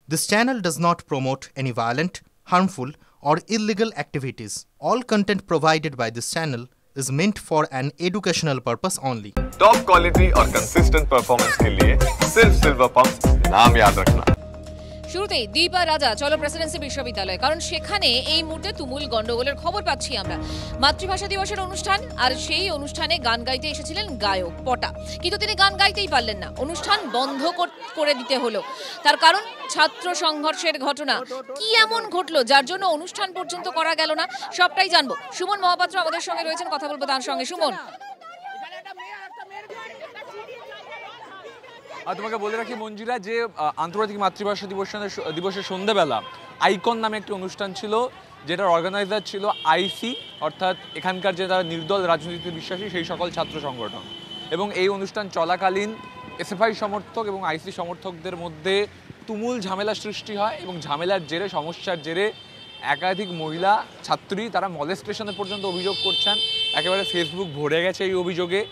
This channel does not promote any violent, harmful, or illegal activities. All content provided by this channel is meant for an educational purpose only. Top quality और consistent performance के लिए सिर्फ silver pump नाम याद रखना। শুরুতেই দীপা রাজা চলো প্রেসিডেন্সি বিশ্ববিদ্যালয়, কারণ সেখানে এই মুহূর্তে তুমুল গন্ডগোলের খবর পাচ্ছি আমরা। মাতৃভাষা দিবসের অনুষ্ঠান, আর সেই অনুষ্ঠানে গান গাইতে এসেছিলেন গায়ক পটা, কিন্তু তিনি গান গাইতেই পারলেন না, অনুষ্ঠান বন্ধ করে দিতে হলো। তার কারণ ছাত্র সংঘর্ষের ঘটনা। কি এমন ঘটলো যার জন্য অনুষ্ঠান পর্যন্ত করা গেল না, সবটাই জানবো। সুমন মহাপাত্র আমাদের সঙ্গে রয়েছেন, কথা বলবো তার সঙ্গে। সুমন, তোমাকে বলে রাখি মঞ্জিরা যে আন্তর্জাতিক মাতৃভাষা দিবসের সন্ধ্যাবেলা আইকন নামে একটি অনুষ্ঠান ছিল, যেটার অর্গানাইজার ছিল আইসি, অর্থাৎ এখানকার যে তারা নির্দল রাজনীতিতে বিশ্বাসী সেই সকল ছাত্র সংগঠন। এবং এই অনুষ্ঠান চলাকালীন এসএফআই সমর্থক এবং আইসি সমর্থকদের মধ্যে তুমুল ঝামেলা সৃষ্টি হয়, এবং ঝামেলার জেরে, সমস্যার জেরে একাধিক মহিলা ছাত্রী তারা মলেস্টেশনে পর্যন্ত অভিযোগ করছেন। একেবারে ফেসবুক ভরে গেছে এই অভিযোগে।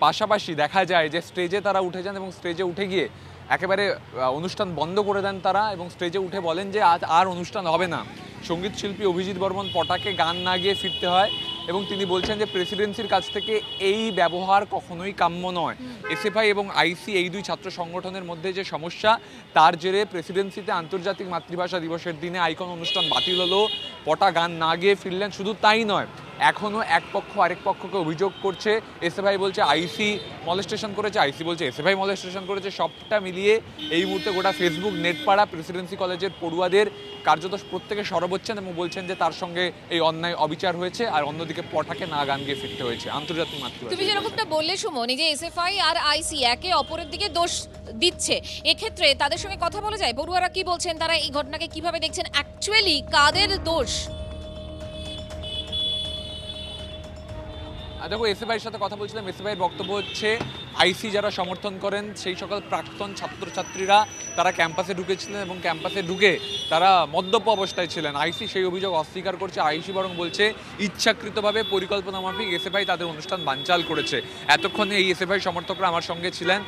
পাশাপাশি দেখা যায় যে স্টেজে তারা উঠে যান এবং স্টেজে উঠে গিয়ে একেবারে অনুষ্ঠান বন্ধ করে দেন তারা, এবং স্টেজে উঠে বলেন যে আজ আর অনুষ্ঠান হবে না। সঙ্গীত শিল্পী অভিজিৎ বর্মন পটাকে গান না গিয়ে ফিরতে হয়, এবং তিনি বলছেন যে প্রেসিডেন্সির কাছ থেকে এই ব্যবহার কখনোই কাম্য নয়। এসএফআই এবং আইসি এই দুই ছাত্র সংগঠনের মধ্যে যে সমস্যা, তার জেরে প্রেসিডেন্সিতে আন্তর্জাতিক মাতৃভাষা দিবসের দিনে আইকন অনুষ্ঠান বাতিল হলো, পটা গান না গিয়ে ফিরলেন। শুধু তাই নয়, এখনও এক পক্ষ আরেক পক্ষকে অভিযোগ করছে। এসএফআই বলছে আইসি মলেস্টেশন করেছে, আইসি বলছে এসএফআই মলেস্টেশন করেছে। সবটা মিলিয়ে এই মুহূর্তে গোটা ফেসবুক নেটপাড়া প্রেসিডেন্সি কলেজের পড়ুয়াদের কার্যত প্রত্যেকে সরব হচ্ছেন এবং বলছেন যে তার সঙ্গে এই অন্যায় অবিচার হয়েছে, আর অন্যদিকে পটাকে না গান গিয়ে ফিরতে হয়েছে আন্তর্জাতিক মাতৃভাষা। তুমি যেরকমটা বললে সুমন, যে এসএফআই আর আইসি একে অপরের দিকে দোষ দিচ্ছে, এক্ষেত্রে তাদের সঙ্গে কথা বলা যায়? পড়ুয়ারা কি বলছেন, তারা এই ঘটনাকে কিভাবে দেখছেন, অ্যাকচুয়ালি কাদের দোষ? দেখো, এসএফআইয়ের সাথে কথা বলছিলাম। এসএফআইয়ের বক্তব্য হচ্ছে আইসি যারা সমর্থন করেন সেই সকল প্রাক্তন ছাত্রছাত্রীরা তারা ক্যাম্পাসে ঢুকেছিলেন এবং ক্যাম্পাসে ঢুকে তারা মদ্যপ অবস্থায় ছিলেন। আইসি সেই অভিযোগ অস্বীকার করছে। আইসি বরং বলছে ইচ্ছাকৃতভাবে পরিকল্পনা মাফিক এসএফআই তাদের অনুষ্ঠান বানচাল করেছে। এতক্ষণে এই এসএফআই সমর্থকরা আমার সঙ্গে ছিলেন।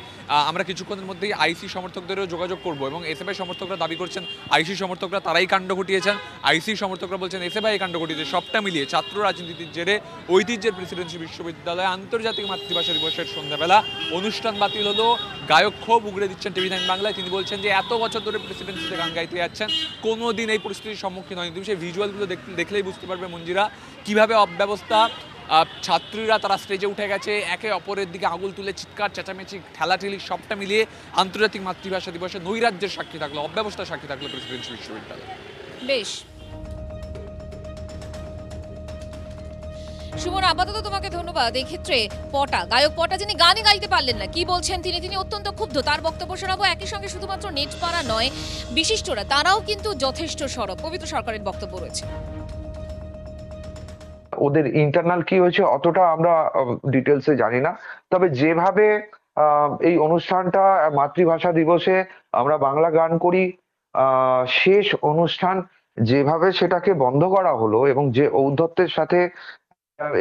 আমরা কিছুক্ষণের মধ্যেই আইসি সমর্থকদেরও যোগাযোগ করব, এবং এসএফআই সমর্থকরা দাবি করছেন আইসি সমর্থকরা তারাই কাণ্ড ঘটিয়েছেন, আইসি সমর্থকরা বলছেন এসএফআই কাণ্ড ঘটিয়েছে। সবটা মিলিয়ে ছাত্র রাজনীতির জেরে ঐতিহ্যের প্রেসিডেন্সি বিশ্ববিদ্যালয়ে আন্তর্জাতিক মাতৃভাষা দিবসের সন্ধ্যাবেলা অনুষ্ঠান বাতিল হলো। গায়ক ক্ষোভ উগড়ে দিচ্ছেন টিভি9 বাংলায়। তিনি বলছেন যে এত বছর ধরে প্রেসিডেন্সিতে গান গাইতে যাচ্ছেন, কোনো দিন এই পরিস্থিতির সম্মুখীন হয়নি। তুমি সেই ভিজুয়ালগুলো দেখলেই বুঝতে পারবে মঞ্জিরা, কীভাবে অব্যবস্থা। ছাত্রীরা তারা স্টেজে উঠে গেছে, একে অপরের দিকে আঙুল তুলে চিৎকার চেঁচামেচি ঠেলাঠেলি, সবটা মিলিয়ে আন্তর্জাতিক মাতৃভাষা দিবসে নৈরাজ্যের সাক্ষী থাকলো, অব্যবস্থার সাক্ষী থাকলো প্রেসিডেন্সি বিশ্ববিদ্যালয়। বেশ সুমন, আপাতত তোমাকে ধন্যবাদ। এই ক্ষেত্রে পটা, গায়ক পটা, যিনি গানই গাইতে পারলেন না, কি বলছেন তিনি অত্যন্ত ক্ষুব্ধ। তার বক্তব্য শোনাবো। একই সঙ্গে শুধুমাত্র নেটপাড়া নয়, বিশিষ্টরা তারাও কিন্তু যথেষ্ট সরব। পবিত্র সরকারের বক্তব্য রয়েছে। ওদের ইন্টারনাল কি হয়েছে অতটা আমরা ডিটেলসে জানি না, তবে যেভাবে এই অনুষ্ঠানটা মাতৃভাষা দিবসে আমরা বাংলা গান করি, শেষ অনুষ্ঠান যেভাবে সেটাকে বন্ধ করা হলো, এবং যে ঔদ্ধত্যের সাথে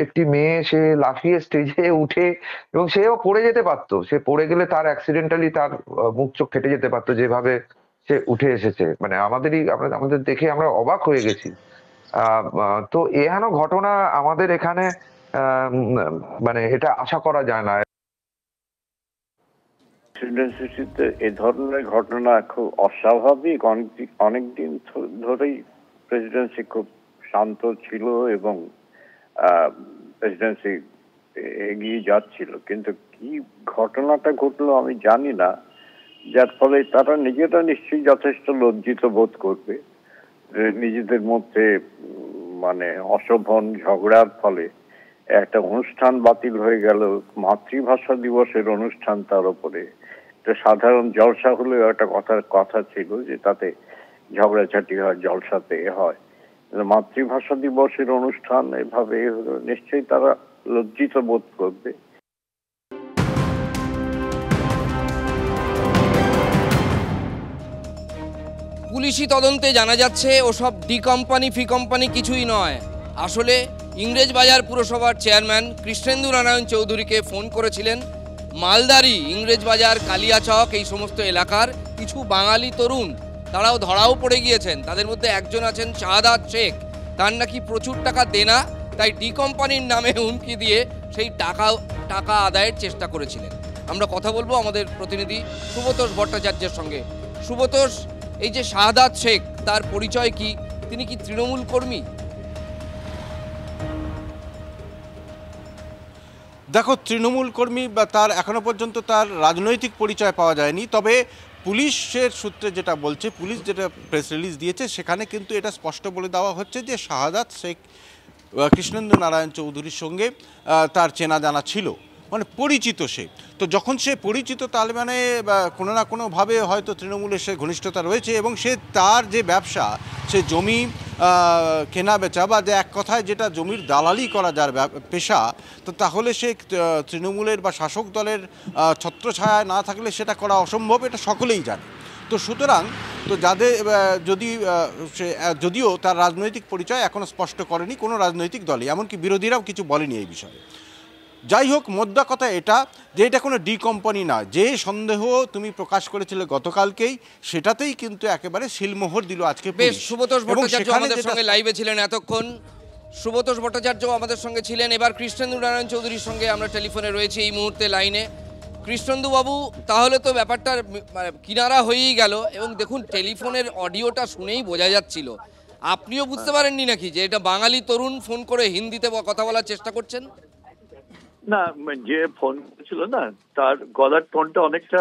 একটি মেয়ে সে লাফিয়ে স্টেজে উঠে, এবং সেও পড়ে যেতে পারতো, সে পড়ে গেলে তার অ্যাক্সিডেন্টালি তার মুখ চোখ কেটে যেতে পারতো, যেভাবে সে উঠে এসেছে, মানে আমাদের দেখে আমরা অবাক হয়ে গেছি। তো এহেন ঘটনা আমাদের এখানে মানে এটা আশা করা যায় না। প্রেসিডেন্সিতে এ ধরনের ঘটনা খুব অস্বাভাবিক। অনেকদিন ধরেই প্রেসিডেন্সি খুব শান্ত ছিল এবং প্রেসিডেন্সি এগিয়ে যাচ্ছিল, কিন্তু কি ঘটনাটা ঘটলো আমি জানি না, যার ফলে তারা নিজেরা নিশ্চয়ই যথেষ্ট লজ্জিত বোধ করবে। নিজেদের মধ্যে মানে অশোভন ঝগড়ার ফলে একটা অনুষ্ঠান বাতিল হয়ে গেল, মাতৃভাষা দিবসের অনুষ্ঠান, তার উপরে একটা সাধারণ জলসা হলেও একটা কথা ছিল যে তাতে ঝগড়াঝাটি হয়, জলসাতে হয়। মাতৃভাষা দিবসের অনুষ্ঠান এভাবে নিশ্চয়ই তারা লজ্জিত বোধ করবে। পুলিশি তদন্তে জানা যাচ্ছে ওসব ডি কোম্পানি ফি কোম্পানি কিছুই নয়। আসলে ইংরেজবাজার পুরসভার চেয়ারম্যান কৃষ্ণেন্দু নারায়ণ চৌধুরীকে ফোন করেছিলেন মালদারি, ইংরেজবাজার, কালিয়াচক এই সমস্ত এলাকার কিছু বাঙালি তরুণ। তারাও ধরাও পড়ে গিয়েছেন। তাদের মধ্যে একজন আছেন শাহাদাত শেখ, তার নাকি প্রচুর টাকা দেনা, তাই ডি কোম্পানির নামে হুমকি দিয়ে সেই টাকা আদায়ের চেষ্টা করেছিলেন। আমরা কথা বলবো আমাদের প্রতিনিধি সুব্রতোষ ভট্টাচার্যের সঙ্গে। সুব্রতোষ, এই যে শাহাদাত শেখ, তার পরিচয় কি? তিনি কি তৃণমূল কর্মী? দেখো, তৃণমূল কর্মী বা তার এখনো পর্যন্ত তার রাজনৈতিক পরিচয় পাওয়া যায়নি। তবে পুলিশের সূত্রে যেটা বলছে, পুলিশ যেটা প্রেস রিলিজ দিয়েছে, সেখানে কিন্তু এটা স্পষ্ট বলে দেওয়া হচ্ছে যে শাহাদাত শেখ কৃষ্ণেন্দু নারায়ণ চৌধুরীর সঙ্গে তার চেনা জানা ছিল, মানে পরিচিত সে। তো যখন সে পরিচিত, তাহলে মানে কোনো না কোনোভাবে হয়তো তৃণমূলের সে ঘনিষ্ঠতা রয়েছে, এবং সে তার যে ব্যবসা, সে জমি কেনা বেচা বা যে এক কথায় যেটা জমির দালালি করা যার পেশা, তো তাহলে সে তৃণমূলের বা শাসক দলের ছত্রছায়ায় না থাকলে সেটা করা অসম্ভব, এটা সকলেই জানে। তো সুতরাং তো যাদের যদিও তার রাজনৈতিক পরিচয় এখনও স্পষ্ট করেনি কোনো রাজনৈতিক দলই, এমনকি বিরোধীরাও কিছু বলেনি এই বিষয়ে। যাই হোক, মোদ্দা কথা এটা যে এটা কোনো ডি কোম্পানি না। যে সন্দেহ তুমি প্রকাশ করেছিলে গতকালকেই, সেটাতেই কিন্তু একেবারে সিলমোহর দিল আজকে। বেশ, সুব্রতোষ ভট্টাচার্য আমাদের সঙ্গে লাইভে ছিলেন এতক্ষণ। সুব্রতোষ ভট্টাচার্য আমাদের সঙ্গে ছিলেন। এবার কৃষ্ণেন্দু নারায়ণ চৌধুরীর সঙ্গে আমরা টেলিফোনে রয়েছি এই মুহূর্তে লাইনে। কৃষ্ণেন্দু বাবু, তাহলে তো ব্যাপারটার কিনারা হয়েই গেল, এবং দেখুন টেলিফোনের অডিওটা শুনেই বোঝা যাচ্ছিল আপনিও বুঝতে পারেননি নাকি যে এটা বাঙালি তরুণ ফোন করে হিন্দিতে কথা বলার চেষ্টা করছেন? না, যে ফোন ছিল না, তার গলার টোনটা অনেকটা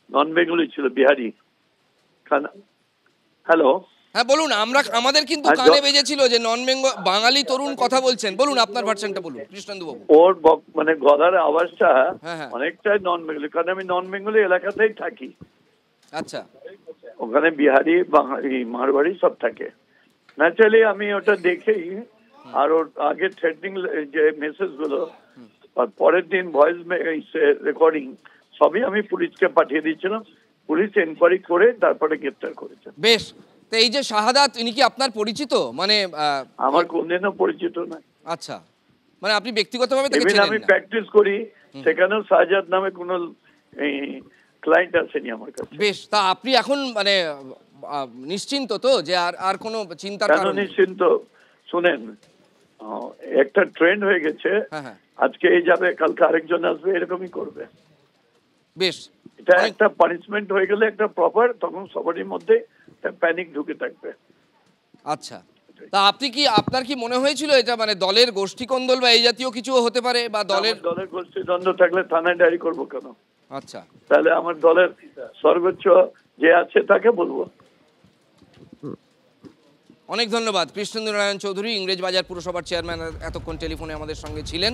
নন বেঙ্গলি ছিল, বিহারি। হ্যালো, হ্যাঁ বলুন। আমাদের কিন্তু কানে বেজেছিল যে নন বেঙ্গল বাঙালি তরুণ কথা বলছেন। বলুন, আপনার ভার্সনটা বলুন কৃষ্ণেন্দু বাবু। ওর মানে গলার আওয়াজটা অনেকটাই নন বেঙ্গলি, কারণ আমি নন বেঙ্গলি এলাকাতেই থাকি। আচ্ছা, ওখানে বিহারি, বাঙালি, মারবাড়ি সব থাকে। ন্যাচারালি আমি ওটা দেখেই, আর ওর আগে থ্রেটনিং যে মেসেজ গুলো, পরের দিন ভয়েস রেকর্ডিং সবই আমি পুলিশকে পাঠিয়ে দিয়েছিলাম। পুলিশ এনকোয়ারি করে তারপরে গ্রেফতার করেছে। বেশ, তো এই যে শাহাদাত, ইনি কি আপনার পরিচিত? মানে আমার কোনদিনও পরিচিত না। আচ্ছা, মানে আপনি ব্যক্তিগতভাবে তাকে চেনেন না? আমি প্র্যাকটিস করি, সেখানেও শাহাদাত নামে কোনো ক্লায়েন্ট আসেনি আমার কাছে। বেশ, তা আপনি এখন মানে নিশ্চিন্ত তো যে আর কোনো চিন্তার কারণ নেই? নিশ্চিন্ত। শুনেন, একটা ট্রেন্ড হয়ে গেছে, আজকে এই যাবে, কালকে আরেকজন আসবে, এরকমই করবে। বেশ, এটা একটা পানিশমেন্ট হয়ে গেলে একটা প্রপার, তখন সবারই মধ্যে প্যানিক ঢুকে থাকবে। আচ্ছা, তা আপনার কি মনে হয়েছিল এটা মানে দলের গোষ্ঠীকন্দল বা এই জাতীয় কিছু হতে পারে, বা দলের গোষ্ঠীদ্বন্দ্ব থাকলে থানায় ডায়েরি করবো কেন? আচ্ছা, তাহলে আমার দলের সর্বোচ্চ যে আছে তাকে বলবো। অনেক ধন্যবাদ। কৃষ্ণেন্দু নারায়ণ চৌধুরী, ইংরেজবাজার পুরসভার চেয়ারম্যান, এতক্ষণ টেলিফোনে আমাদের সঙ্গে ছিলেন।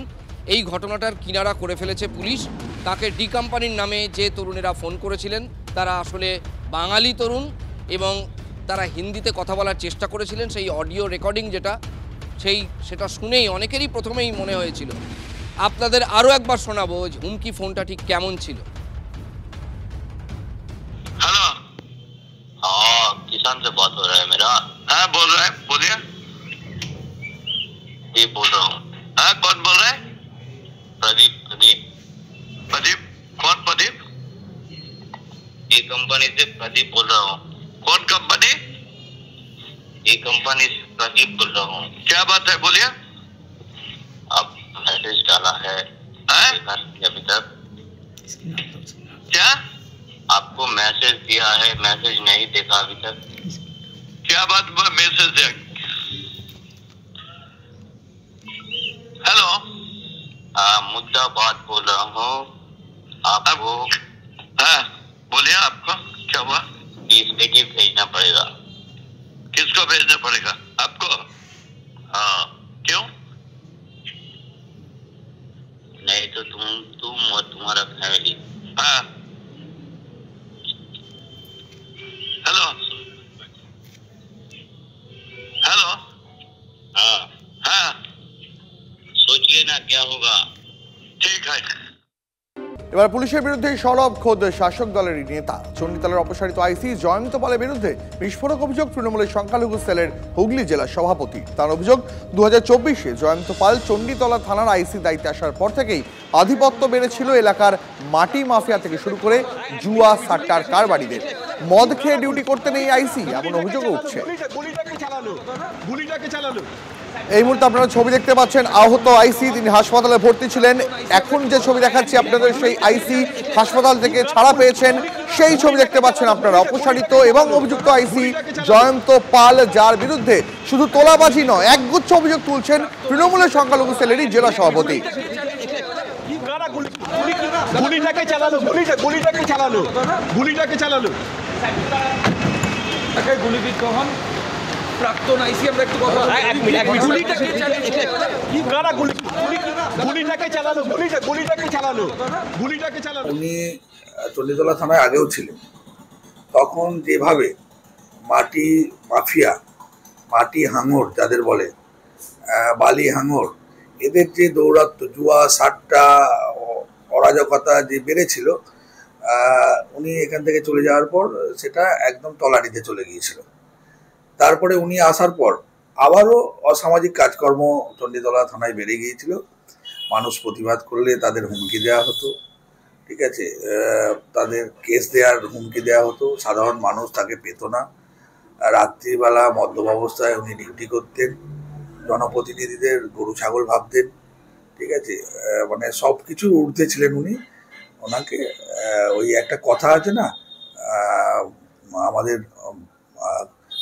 এই ঘটনাটার কিনারা করে ফেলেছে পুলিশ। তাকে ডি কোম্পানির নামে যে তরুণেরা ফোন করেছিলেন, তারা আসলে বাঙালি তরুণ, এবং তারা হিন্দিতে কথা বলার চেষ্টা করেছিলেন। সেই অডিও রেকর্ডিং সেটা শুনেই অনেকেরই প্রথমেই মনে হয়েছিল। আপনাদের আরও একবার শোনাবো হুমকি ফোনটা ঠিক কেমন ছিল। हेलो, हाँ, किसान से बात हो रहा है मेरा। हाँ, बोल रहा है, बोलिए। जी बोल रहा हूँ। हाँ, कौन बोल रहा है? प्रदीप। प्रदीप, प्रदीप कौन? प्रदीप, ये कंपनी से प्रदीप बोल रहा हूँ। कौन कंपनी? ये कंपनी से प्रदीप बोल रहा हूँ। क्या बात है, बोलिए। आप मैसेज डाला है अभी तक? क्या आपको मैसेज दिया है? मैसेज नहीं देखा अभी तक? क्या बात मैसेज है? हेलो, मुद्दा बात बोल रहा हूँ आपको। हाँ बोलिए, आपको क्या हुआ? इसलिए भेजना पड़ेगा। किसको भेजना पड़ेगा? आपको? हाँ, क्यों? नहीं तो तुम और तुम्हारा फैमिली। हाँ, हेलो, हेलो, हाँ हाँ, सोचिए ना क्या होगा। ठीक है। এবার পুলিশের বিরুদ্ধে সরব খোদ শাসক দলেরই নেতা চণ্ডীতলার অপসারিত আইসি জয়ন্ত পালের বিরুদ্ধে বিস্ফোরক অভিযোগ তৃণমূলের সংখ্যালঘু সেলের হুগলি জেলার সভাপতি। তার অভিযোগ 2024-এ জয়ন্ত পাল চণ্ডীতলা থানার আইসি দায়িত্বে আসার পর থেকেই আধিপত্য বেড়েছিল এলাকার মাটি মাফিয়া থেকে শুরু করে জুয়া সাট্টার কারবারিদের। মদ খেয়ে ডিউটি করতেন এই আইসি, এমন অভিযোগও উঠছে। এই মুহূর্তে আপনারা ছবি দেখতে পাচ্ছেন, আহত আইসি, তিনি হাসপাতালে ভর্তি ছিলেন। এখন যে ছবি দেখাচ্ছি আপনাদের, সেই আইসি হাসপাতাল থেকে ছাড়া পেয়েছেন, সেই ছবি দেখতে পাচ্ছেন আপনারা। অপসারিত এবং অভিযুক্ত আইসি জয়ন্ত পাল, যার বিরুদ্ধে শুধু তোলাবাজি নয়, একগুচ্ছ অভিযোগ তুলছেন তৃণমূলের সংখ্যালঘু সেলেরই জেলা সভাপতি। গুলিবিদ্ধ হন প্রাক্তন আইসি। আমরা একটু কথা উনি চণ্ডীতলা থানায় আগেও ছিলেন, তখন যেভাবে মাটি মাফিয়া, মাটি হাঙর যাদের বলে, বালি হাঙর, এদের যে দৌরাত্ম্য, জুয়া সাট্টা অরাজকতা যে বেড়েছিল, উনি এখান থেকে চলে যাওয়ার পর সেটা একদম তলানিতে চলে গিয়েছিল। তারপরে উনি আসার পর আবারও অসামাজিক কাজকর্ম চণ্ডীতলা থানায় বেড়ে গিয়েছিল। মানুষ প্রতিবাদ করলে তাদের হুমকি দেওয়া হতো, ঠিক আছে, তাদের কেস দেওয়ার হুমকি দেওয়া হতো। সাধারণ মানুষ তাকে পেত না। রাত্রিবেলা মদ্যপ অবস্থায় উনি ডিউটি করতেন, জনপ্রতিনিধিদের গরু ছাগল ভাবতেন, ঠিক আছে, মানে সব কিছুর ঊর্ধ্বে ছিলেন উনি। ওনাকে ওই একটা কথা আছে না, আমাদের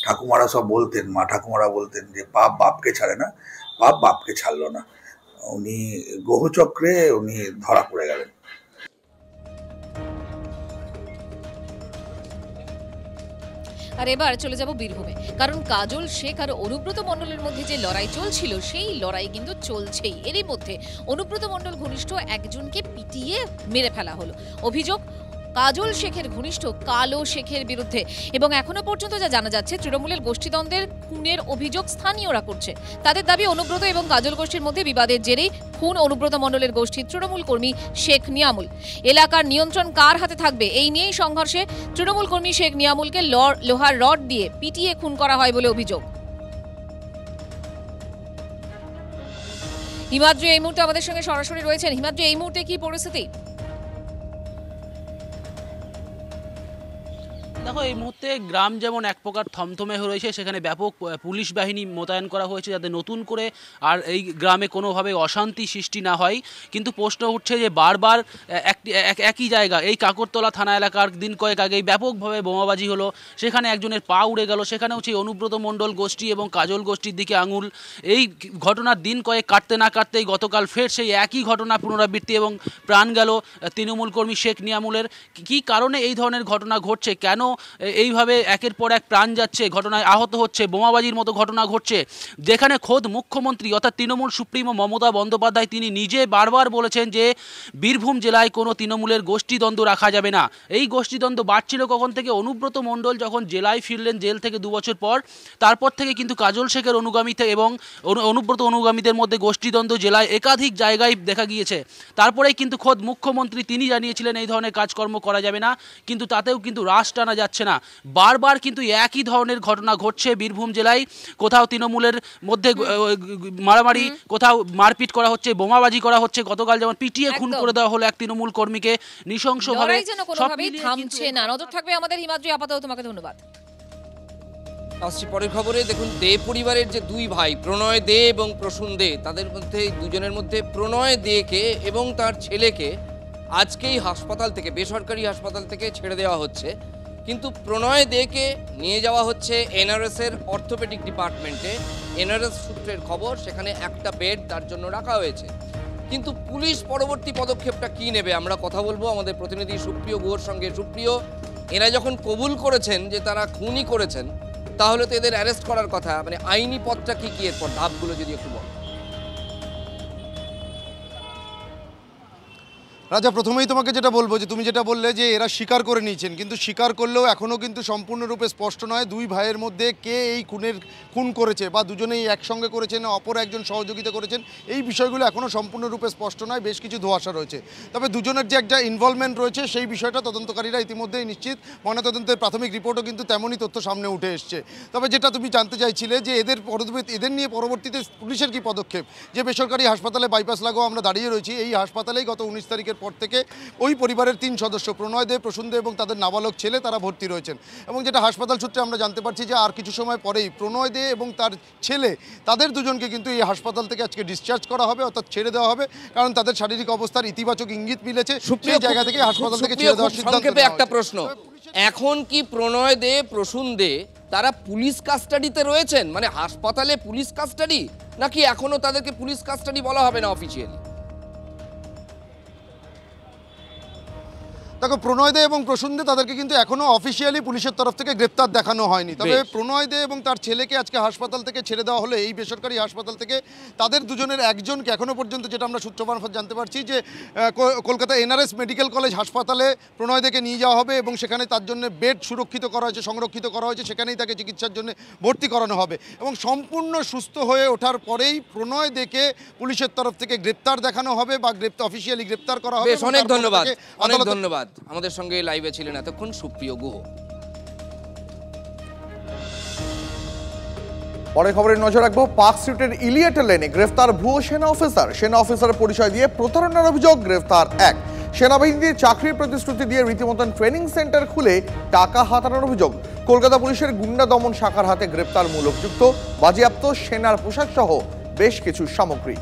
ঠাকুমারা সব বলতেন, মা ঠাকুমারা বলতেন যে পাপ বাপকে ছাড়ে না, পাপ বাপকে ছাড়লো না। উনি গ্রহচক্রে উনি ধরা পড়ে গেলেন। আর এবার চলে যাব বীরভূমে, কারণ কাজল শেখ আর অনুব্রত মণ্ডলের মধ্যে যে লড়াই চলছিল, সেই লড়াই কিন্তু চলছেই। এরই মধ্যে অনুব্রত মণ্ডল ঘনিষ্ঠ একজনকে পিটিয়ে মেরে ফেলা হলো। অভিযোগ কাজল শেখের ঘনিষ্ঠ কালো শেখের বিরুদ্ধে, এবং এখনো পর্যন্ত যা জানা যাচ্ছে তৃণমূলের গোষ্ঠীদ্বন্দ্বের খুনের অভিযোগ স্থানীয়রা করছে। তাদের দাবি অনুব্রত এবং কাজল গোষ্ঠীর মধ্যে বিবাদের জেরেই খুন অনুব্রত মণ্ডলের গোষ্ঠীর তৃণমূল কর্মী শেখ নিয়ামুল। এলাকার নিয়ন্ত্রণ কার হাতে থাকবে, এই নিয়েই সংঘর্ষে তৃণমূল কর্মী শেখ নিয়ামুলকে লোহার রড দিয়ে পিটিয়ে খুন করা হয় বলে অভিযোগ। হিমাদ্রি এই মুহূর্তে আমাদের সঙ্গে সরাসরি রয়েছেন। হিমাদ্রি, এই মুহূর্তে কি পরিস্থিতি? দেখো, এই মুহূর্তে গ্রাম যেমন এক প্রকার থমথমে হয়ে রয়েছে, সেখানে ব্যাপক পুলিশ বাহিনী মোতায়েন করা হয়েছে যাতে নতুন করে আর এই গ্রামে কোনোভাবে অশান্তি সৃষ্টি না হয়। কিন্তু প্রশ্ন উঠছে যে বারবার একই জায়গা, এই কাকরতলা থানা এলাকার দিন কয়েক আগেই ব্যাপকভাবে বোমাবাজি হলো, সেখানে একজনের পা উড়ে গেল। সেখানেও সেই অনুব্রত মণ্ডল গোষ্ঠী এবং কাজল গোষ্ঠীর দিকে আঙুল। এই ঘটনার দিন কয়েক কাটতে না কাটতেই গতকাল ফের সেই একই ঘটনা পুনরাবৃত্তি এবং প্রাণ গেল তৃণমূল কর্মী শেখ নিয়ামুলের। কী কারণে এই ধরনের ঘটনা ঘটছে, কেন এইভাবে একের পর এক প্রাণ যাচ্ছে, ঘটনায় আহত হচ্ছে, বোমাবাজির মতো ঘটনা ঘটছে, যেখানে খোদ মুখ্যমন্ত্রী অর্থাৎ তৃণমূল সুপ্রিমো মমতা বন্দ্যোপাধ্যায় তিনি নিজে বারবার বলেছেন যে বীরভূম জেলায় কোনো তৃণমূলের গোষ্ঠীদ্বন্দ্ব রাখা যাবে না। এই গোষ্ঠীদ্বন্দ্ব বাড়ছিল কখন থেকে? অনুব্রত মণ্ডল যখন জেলায় ফিরলেন জেল থেকে 2 বছর পর, তারপর থেকে কিন্তু কাজল শেখের অনুগামীতে এবং অনুব্রত অনুগামীদের মধ্যে গোষ্ঠীদ্বন্দ্ব জেলায় একাধিক জায়গায় দেখা গিয়েছে। তারপরেই কিন্তু খোদ মুখ্যমন্ত্রী তিনি জানিয়েছিলেন এই ধরনের কাজকর্ম করা যাবে না, কিন্তু তাতেও কিন্তু রাশ টানা যাচ্ছে না। বারবার কিন্তু একই ধরনের ঘটনা ঘটছে বীরভূম জেলায়। কোথাও তৃণমূলের মধ্যে মারামারি, কোথাও মারপিট করা হচ্ছে, বোমাবাজি করা হচ্ছে। গতকাল যেমন পিটিয়ে খুন করে দেওয়া হলো এক তৃণমূল কর্মীকে নৃশংসভাবে। থামছে না, নজর থাকবে আমাদের। হিমাদ্রি, আপাতত তোমাকে ধন্যবাদ। আসছি পরের খবরে। দেখুন, দে পরিবারের যে 2 ভাই প্রণয় দে এবং প্রসূন দে, তাদের মধ্যে দুজনের মধ্যে প্রণয় দেকে এবং তার ছেলেকে আজকেই হাসপাতাল থেকে, বেসরকারি হাসপাতাল থেকে ছেড়ে দেওয়া হচ্ছে। কিন্তু প্রণয় দেকে নিয়ে যাওয়া হচ্ছে এনআরএস এর অর্থোপেডিক ডিপার্টমেন্টে। এনআরএস সূত্রের খবর সেখানে একটা বেড তার জন্য রাখা হয়েছে। কিন্তু পুলিশ পরবর্তী পদক্ষেপটা কি নেবে আমরা কথা বলবো আমাদের প্রতিনিধি সুপ্রিয় গুহর সঙ্গে। সুপ্রিয়, এরা যখন কবুল করেছেন যে তারা খুনই করেছেন, তাহলে তো এদের অ্যারেস্ট করার কথা, মানে আইনি পথটা কি কি এরপর ধাপগুলো যদি একটু বল। রাজা, প্রথমেই তোমাকে যেটা বলবো যে তুমি যেটা বললে যে এরা স্বীকার করে নিয়েছেন, কিন্তু স্বীকার করলেও এখনও কিন্তু সম্পূর্ণরূপে স্পষ্ট নয় 2 ভাইয়ের মধ্যে কে এই খুন করেছে, বা দুজনেই একসঙ্গে করেছেন, অপর একজন সহযোগিতা করেছেন। এই বিষয়গুলো এখনও সম্পূর্ণরূপে স্পষ্ট নয়, বেশ কিছু ধোঁয়াশা রয়েছে। তবে দুজনের যে একটা ইনভলভমেন্ট রয়েছে সেই বিষয়টা তদন্তকারীরা ইতিমধ্যেই নিশ্চিত। ময়নাতদন্তের প্রাথমিক রিপোর্টও কিন্তু তেমনই তথ্য সামনে উঠে এসছে। তবে যেটা তুমি জানতে চাইছিলে যে এদের নিয়ে পরবর্তীতে পুলিশের কী পদক্ষেপ, যে বেসরকারি হাসপাতালে বাইপাস লাগোয়া আমরা দাঁড়িয়ে রয়েছি, এই হাসপাতালেই গত 19 তারিখের বিচ্ছেদের পর থেকে ওই পরিবারের 3 সদস্য প্রণয় দে, প্রসূন দে এবং তাদের নাবালক ছেলে তারা ভর্তি রয়েছেন। এবং যেটা হাসপাতাল সূত্রে আমরা জানতে পারছি যে আর কিছু সময় পরেই প্রণয় দে এবং তার ছেলে তাদের দুজনকে কিন্তু এই হাসপাতাল থেকে আজকে ডিসচার্জ করা হবে, অর্থাৎ ছেড়ে দেওয়া হবে, কারণ তাদের শারীরিক অবস্থার ইতিবাচক ইঙ্গিত মিলেছে। সেই জায়গা থেকে হাসপাতাল থেকে ছেড়ে দেওয়ার সিদ্ধান্ত সংক্ষেপে একটা প্রশ্ন, এখন কি প্রণয় দে, প্রসূন দে তারা পুলিশ কাস্টাডিতে রয়েছেন, মানে হাসপাতালে পুলিশ কাস্টাডি, নাকি এখনো তাদেরকে পুলিশ কাস্টাডি বলা হবে না অফিসিয়ালি? দেখো, প্রণয় দে এবং প্রসূন দে তাদেরকে কিন্তু এখনো অফিসিয়ালি পুলিশের তরফ থেকে গ্রেপ্তার দেখানো হয়নি। তবে প্রণয় দে এবং তার ছেলেকে আজকে হাসপাতাল থেকে ছেড়ে দেওয়া হলে এই বেসরকারি হাসপাতাল থেকে তাদের দুজনের একজনকে এখনো পর্যন্ত, যেটা আমরা সূত্র মারফত জানতে পারছি, যে কলকাতা NRS মেডিকেল কলেজ হাসপাতালে প্রণয় দেকে নিয়ে যাওয়া হবে এবং সেখানে তার জন্য বেড সুরক্ষিত করা হয়েছে, সংরক্ষিত করা হয়েছে, সেখানেই তাকে চিকিৎসার জন্য ভর্তি করানো হবে এবং সম্পূর্ণ সুস্থ হয়ে ওঠার পরেই প্রণয় দেকে পুলিশের তরফ থেকে গ্রেপ্তার দেখানো হবে বা অফিসিয়ালি গ্রেপ্তার করা হবে। অনেক ধন্যবাদ, অনেক ধন্যবাদ। আমাদের সঙ্গে লাইভে ছিলেন এতক্ষণ সুপ্রিয় গুহ। পরে খবরে নজর রাখবো, পার্ক স্ট্রিটের ইলিয়েট লেনে গ্রেফতার ভুয়ো সেনা অফিসার। সেনা অফিসারের পরিচয় দিয়ে প্রতারণার অভিযোগ, গ্রেফতার 1। সেনাবাহিনীতে চাকরির প্রতিশ্রুতি দিয়ে রীতিমতন ট্রেনিং সেন্টার খুলে টাকা হাতানোর অভিযোগ। কলকাতা পুলিশের গুন্ডা দমন শাখার হাতে গ্রেপ্তার মূল অভিযুক্ত, বাজেয়াপ্ত সেনার পোশাক সহ বেশ কিছু সামগ্রী।